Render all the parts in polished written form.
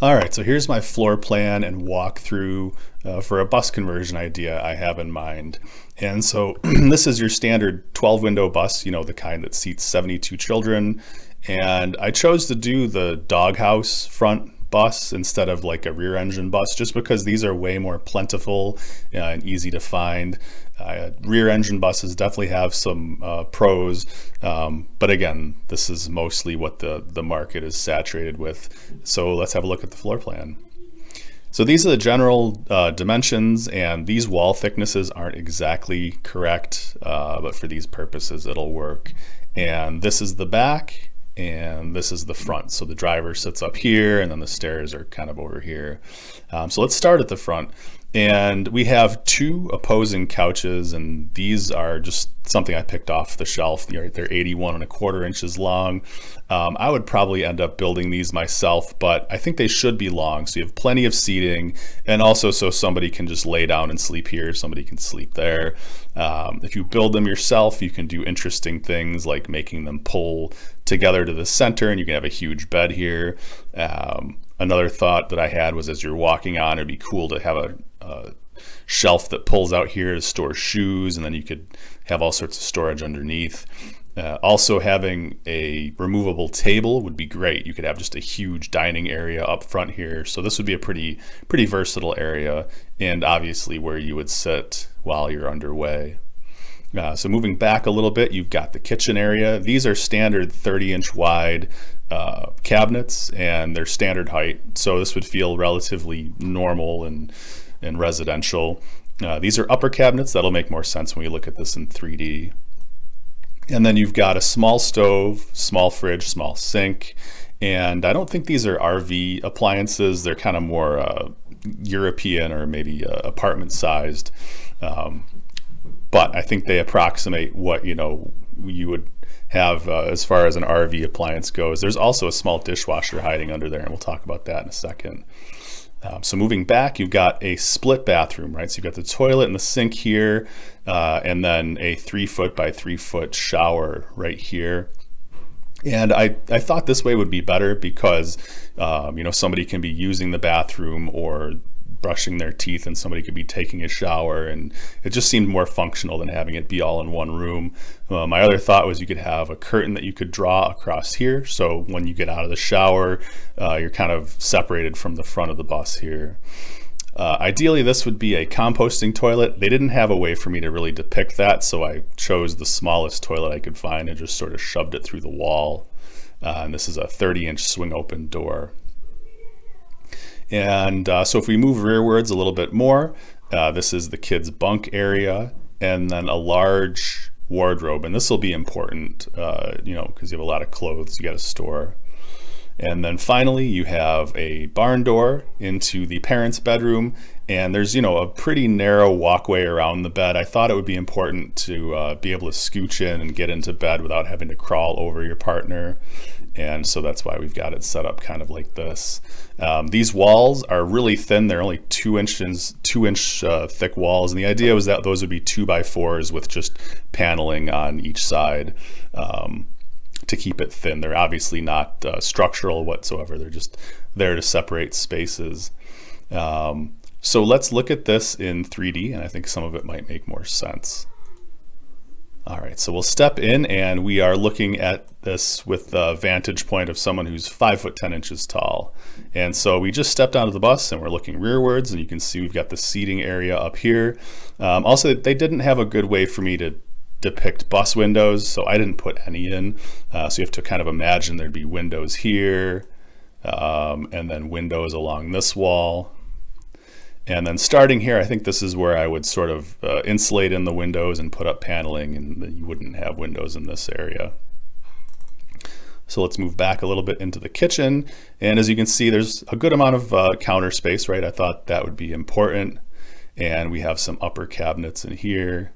All right, so here's my floor plan and walkthrough for a bus conversion idea I have in mind. And so this is your standard 12 window bus, you know, the kind that seats 72 children. And I chose to do the doghouse front bus instead of like a rear engine bus, just because these are way more plentiful and easy to find. Rear engine buses definitely have some pros, but again, this is mostly what the market is saturated with. So let's have a look at the floor plan. So these are the general dimensions, and these wall thicknesses aren't exactly correct, but for these purposes it'll work. And this is the back, and this is the front. So the driver sits up here, and then the stairs are kind of over here. So let's start at the front. And we have two opposing couches, and these are just something I picked off the shelf. They're 81¼ inches long. I would probably end up building these myself, but I think they should be long, so you have plenty of seating, and also so somebody can just lay down and sleep here, somebody can sleep there. If you build them yourself, you can do interesting things like making them pull together to the center, and you can have a huge bed here. Another thought that I had was, as you're walking on, it'd be cool to have a shelf that pulls out here to store shoes, and then you could have all sorts of storage underneath. Also, having a removable table would be great. You could have just a huge dining area up front here. So this would be a pretty versatile area, and obviously where you would sit while you're underway. So moving back a little bit, you've got the kitchen area. These are standard 30-inch wide cabinets, and they're standard height. So this would feel relatively normal and residential. These are upper cabinets. That'll make more sense when we look at this in 3D. And then you've got a small stove, small fridge, small sink. And I don't think these are RV appliances. They're kind of more European or maybe apartment sized. But I think they approximate what you would have as far as an RV appliance goes. There's also a small dishwasher hiding under there, and we'll talk about that in a second. So moving back, you've got a split bathroom, right? So you've got the toilet and the sink here, and then a 3-foot by 3-foot shower right here. And I thought this way would be better because, somebody can be using the bathroom or brushing their teeth, and somebody could be taking a shower, and it just seemed more functional than having it be all in one room. My other thought was you could have a curtain that you could draw across here, so when you get out of the shower, you're kind of separated from the front of the bus here. Ideally, this would be a composting toilet. They didn't have a way for me to really depict that, so I chose the smallest toilet I could find and just sort of shoved it through the wall. And this is a 30-inch swing open door. And so if we move rearwards a little bit more, this is the kids' bunk area, and then a large wardrobe. And this will be important, because you have a lot of clothes you got to store. And then finally, you have a barn door into the parents' bedroom, and there's a pretty narrow walkway around the bed. I thought it would be important to be able to scooch in and get into bed without having to crawl over your partner. And so that's why we've got it set up kind of like this. These walls are really thin. They're only 2-inch thick walls. And the idea was that those would be 2x4s with just paneling on each side to keep it thin. They're obviously not structural whatsoever. They're just there to separate spaces. So let's look at this in 3D, and I think some of it might make more sense. All right, so we'll step in, and we are looking at this with the vantage point of someone who's 5 foot 10 inches tall. And so we just stepped onto the bus, and we're looking rearwards, and you can see we've got the seating area up here. Also, they didn't have a good way for me to depict bus windows, so I didn't put any in. So you have to kind of imagine there'd be windows here, and then windows along this wall. And then starting here, I think this is where I would sort of insulate in the windows and put up paneling, and then you wouldn't have windows in this area. So let's move back a little bit into the kitchen. And as you can see, there's a good amount of counter space, right? I thought that would be important. And we have some upper cabinets in here.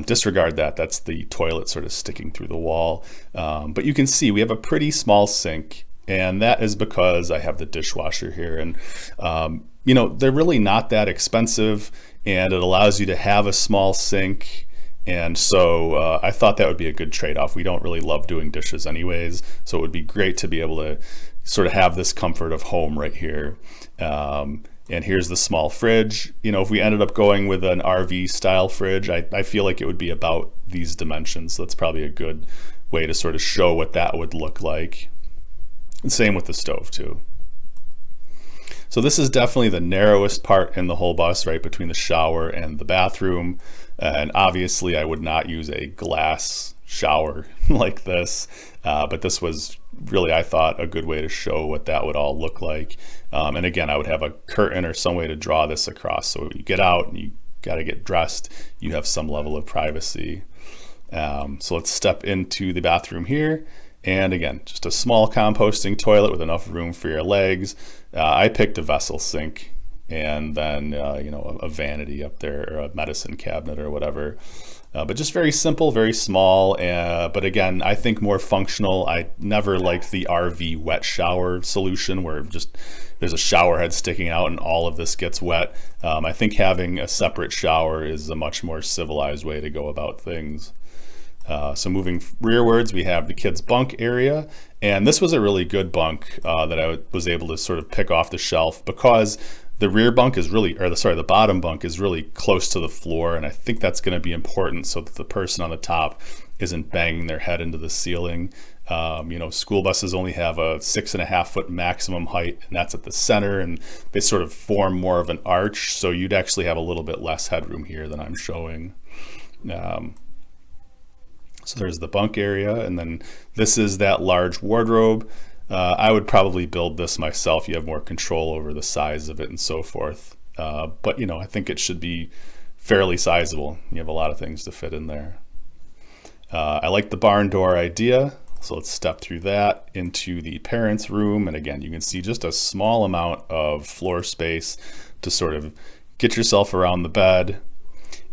Disregard that, that's the toilet sort of sticking through the wall. But you can see we have a pretty small sink, and that is because I have the dishwasher here. And they're really not that expensive, and it allows you to have a small sink. And so I thought that would be a good trade-off. We don't really love doing dishes anyways, so it would be great to be able to sort of have this comfort of home right here. And here's the small fridge. You know, if we ended up going with an RV style fridge, I feel like it would be about these dimensions. So that's probably a good way to sort of show what that would look like. And same with the stove too. So this is definitely the narrowest part in the whole bus, right between the shower and the bathroom. And obviously I would not use a glass shower like this, but this was really, I thought, a good way to show what that would all look like. And again, I would have a curtain or some way to draw this across. So when you get out and you got to get dressed, you have some level of privacy. So let's step into the bathroom here. And again, just a small composting toilet with enough room for your legs. I picked a vessel sink and then, a vanity up there or a medicine cabinet or whatever. But just very simple, very small. But again, I think more functional. I never liked the RV wet shower solution where just there's a shower head sticking out and all of this gets wet. I think having a separate shower is a much more civilized way to go about things. So moving rearwards, we have the kids' bunk area. And this was a really good bunk that I was able to sort of pick off the shelf because the rear bunk is really, the bottom bunk is really close to the floor. And I think that's going to be important so that the person on the top isn't banging their head into the ceiling. School buses only have a 6.5 foot maximum height, and that's at the center, and they sort of form more of an arch. So you'd actually have a little bit less headroom here than I'm showing. So there's the bunk area, and then this is that large wardrobe. I would probably build this myself. You have more control over the size of it and so forth. But I think it should be fairly sizable. You have a lot of things to fit in there. I like the barn door idea. So let's step through that into the parents' room. And again, you can see just a small amount of floor space to sort of get yourself around the bed.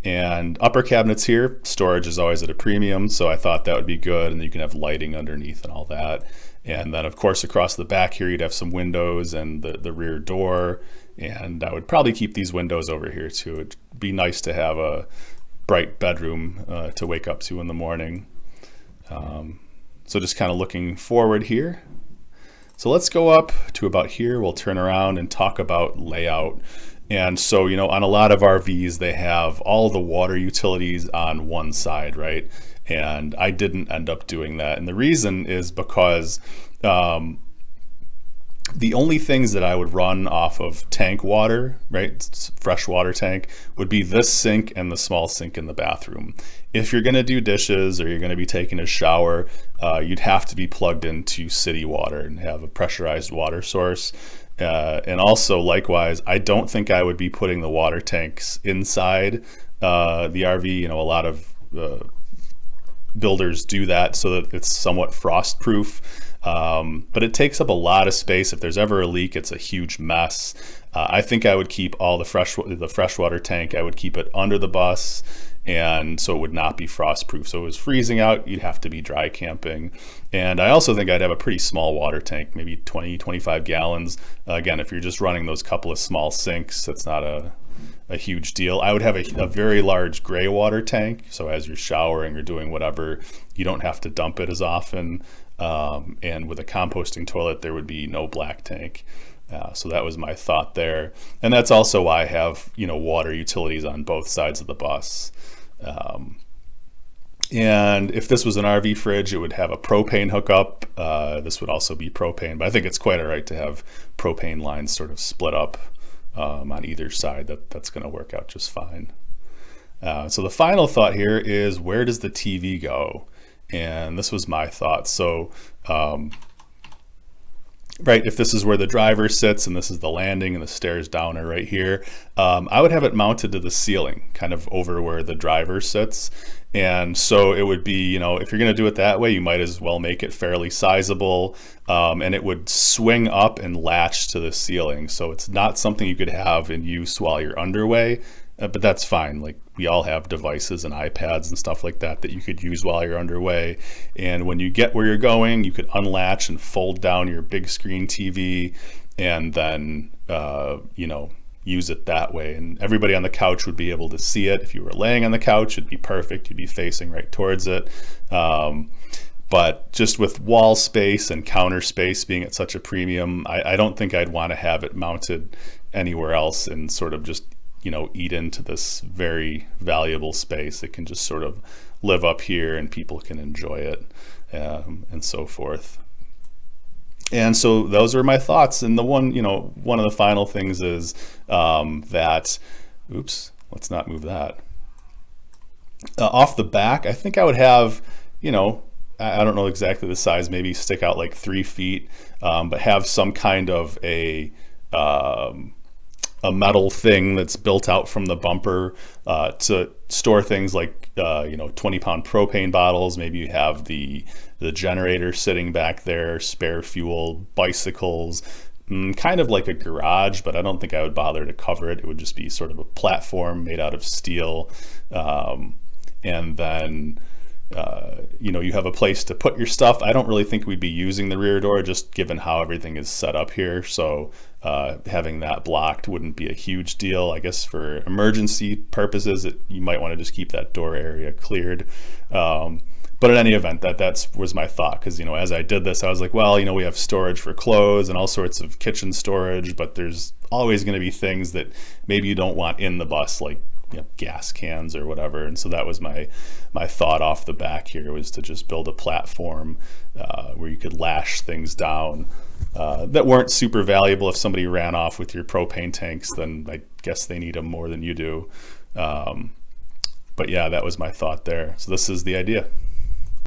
And upper cabinets here, storage is always at a premium, so I thought that would be good, and you can have lighting underneath and all that. And then of course across the back here you'd have some windows and the rear door, and I would probably keep these windows over here too. It'd be nice to have a bright bedroom to wake up to in the morning. So just kind of looking forward here. So let's go up to about here. We'll turn around and talk about layout. And so, on a lot of RVs, they have all the water utilities on one side, right? And I didn't end up doing that. And the reason is because the only things that I would run off of tank water, right, fresh water tank, would be this sink and the small sink in the bathroom. If you're going to do dishes or you're going to be taking a shower, you'd have to be plugged into city water and have a pressurized water source. And also, likewise, I don't think I would be putting the water tanks inside the RV. A lot of builders do that so that it's somewhat frost-proof. But it takes up a lot of space. If there's ever a leak, it's a huge mess. I think I would keep all the freshwater tank. I would keep it under the bus, and so it would not be frost-proof. So it was freezing out, you'd have to be dry camping. And I also think I'd have a pretty small water tank, maybe 20, 25 gallons. Again, if you're just running those couple of small sinks, that's not a huge deal. I would have a very large gray water tank, so as you're showering or doing whatever, you don't have to dump it as often. And with a composting toilet, there would be no black tank. So that was my thought there. And that's also why I have, water utilities on both sides of the bus. And if this was an RV fridge, it would have a propane hookup. This would also be propane, but I think it's quite all right to have propane lines sort of split up on either side. That's going to work out just fine. So the final thought here is, where does the TV go? And this was my thought. So, right, if this is where the driver sits and this is the landing and the stairs down are right here, I would have it mounted to the ceiling, kind of over where the driver sits. And so it would be, if you're going to do it that way, you might as well make it fairly sizable, and it would swing up and latch to the ceiling. So it's not something you could have in use while you're underway, but that's fine. Like, we all have devices and iPads and stuff like that that you could use while you're underway. And when you get where you're going, you could unlatch and fold down your big screen TV and then, use it that way. And everybody on the couch would be able to see it. If you were laying on the couch, it'd be perfect. You'd be facing right towards it. But just with wall space and counter space being at such a premium, I don't think I'd want to have it mounted anywhere else and sort of just, eat into this very valuable space. It can just sort of live up here and people can enjoy it, and so forth. And so those are my thoughts. And one of the final things is that, oops, let's not move that. Off the back, I think I would have, I don't know exactly the size, maybe stick out like 3 feet, but have some kind of a metal thing that's built out from the bumper to store things like 20-pound propane bottles. Maybe you have the generator sitting back there, spare fuel, bicycles, kind of like a garage, but I don't think I would bother to cover it. It would just be sort of a platform made out of steel, and then you have a place to put your stuff. I don't really think we'd be using the rear door, just given how everything is set up here. So having that blocked wouldn't be a huge deal. I guess for emergency purposes, you might want to just keep that door area cleared. But in any event, that was my thought, because as I did this, I was like, well, we have storage for clothes and all sorts of kitchen storage, but there's always going to be things that maybe you don't want in the bus, like gas cans or whatever. And so that was my thought off the back here, was to just build a platform where you could lash things down that weren't super valuable. If somebody ran off with your propane tanks, then I guess they need them more than you do. But yeah, that was my thought there. So this is the idea.